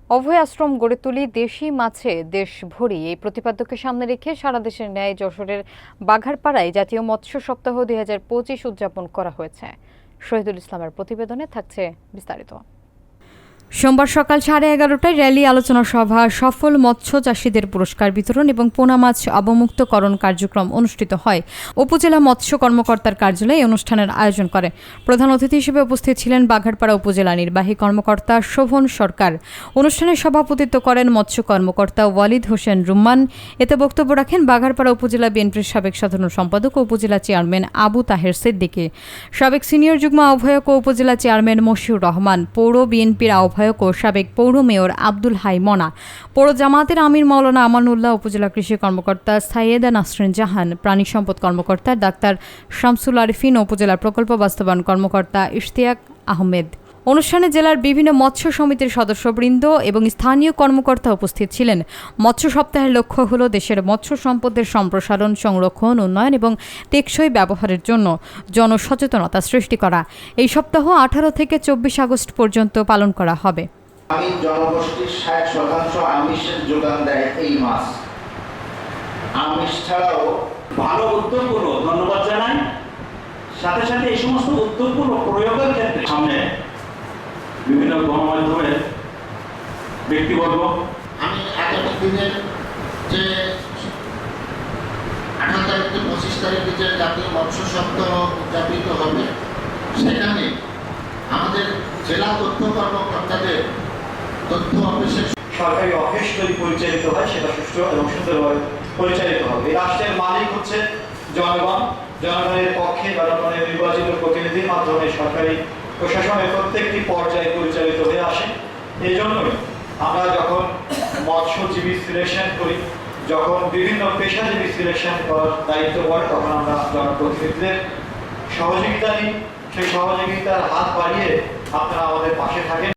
অভয় আশ্রম গড়ে তুলি দেশি মাছে দেশ ভরি এই প্রতিপাদ্যকে সামনে রেখে সারা দেশের ন্যায় যশোরের বাঘারপাড়ায় জাতীয় মৎস্য সপ্তাহ ২০২৫ উদযাপন করা হয়েছে। শহীদুল ইসলামের প্রতিবেদনে থাকছে বিস্তারিত। সোমবার সকাল 11:30টায় র্যালি, আলোচনা সভা, সফল মৎস্য চাষীদের পুরস্কার বিতরণ এবং পোনা মাছ অবমুক্তকরণ কার্যক্রম অনুষ্ঠিত হয়। উপজেলা মৎস্য কর্মকর্তার কার্যালয়ে অনুষ্ঠানের আয়োজন করে। প্রধান অতিথি হিসেবে উপস্থিত ছিলেন বাঘারপাড়া উপজেলা নির্বাহী কর্মকর্তা শোভন সরকার। অনুষ্ঠানে সভাপতিত্ব করেন মৎস্য কর্মকর্তা ওয়ালিদ হোসেন রুম্মান। এতে বক্তব্য রাখেন বাঘারপাড়া উপজেলা বিএনপির সাবেক সাধারণ সম্পাদক ও উপজেলা চেয়ারম্যান আবু তাহের সিদ্দিকী, সাবেক সিনিয়র যুগ্ম আহ্বায়ক ও উপজেলা চেয়ারম্যান মশিউর রহমান, পৌর বিএনপির আহ্বায়ক ও সাবেক পৌর মেয়র আব্দুল হাই মনা, পৌর জামায়াতের আমির মাওলানা আমানুল্লাহ, উপজেলা কৃষি কর্মকর্তা সাইয়েদা নাসরিন জাহান, প্রাণী সম্পদ কর্মকর্তা ডাক্তার শামসুল আরিফিন, উপজেলা প্রকল্প বাস্তবায়ন কর্মকর্তা ইশতিয়াক আহমেদ। অনুষ্ঠানে জেলার বিভিন্ন মৎস্য সমিতির সদস্যবৃন্দ এবং স্থানীয় কর্মকর্তা উপস্থিত ছিলেন। মৎস্য সপ্তাহের লক্ষ্য হল দেশের মৎস্য সম্পদের সম্প্রসারণ, সংরক্ষণ, উন্নয়ন এবং টেকসই ব্যবহারের জন্য জনসচেতনতা সৃষ্টি করা। এই সপ্তাহ 18 থেকে 24 আগস্ট পর্যন্ত পালন করা হবে। আমি জনগোষ্ঠীর 60% আমিষের যোগান দেয় এই মাছ। আমিষ ছাড়াও ভালো উদ্যোগগুলো ধন্যবাদ জানাই। সাথে সাথে এই সমস্ত উদ্যোগগুলো প্রয়োগের ক্ষেত্রে সামনে বিভিন্ন গণমাধ্যমের ব্যক্তিবর্গ, আমি আগামী দিনের যে 18 তারিখ থেকে 25 তারিখে যে জাতীয় মৎস্য সপ্তাহ উদযাপিত হবে, সেখানে আমাদের জেলা তথ্য কর্মকর্তাদের তথ্য অফিসের সরকারি অফিস যদি পরিচালিত হয় সেটা সুষ্ঠু এবং সুন্দরভাবে পরিচালিত হবে। রাষ্ট্রের মালিক হচ্ছে জনগণ। জনগণের পক্ষে বা জনগণের নির্বাচিত প্রতিনিধির মাধ্যমে সরকারি প্রশাসনের প্রত্যেকটি পর্যায়ে পরিচালিত হয়ে আসে। এই জন্যই আমরা যখন মৎস্যজীবী সিলেকশন করি, যখন বিভিন্ন পেশাজীবী সিলেকশন করার দায়িত্ব পড়ে, তখন আমরা জনপ্রতিনিধিদের সহযোগিতা নিই। সেই সহযোগিতার হাত বাড়িয়ে আপনারা আমাদের পাশে থাকেন।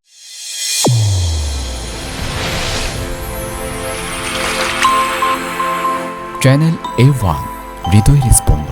চ্যানেল A1 হৃদয়ের স্পন্দন।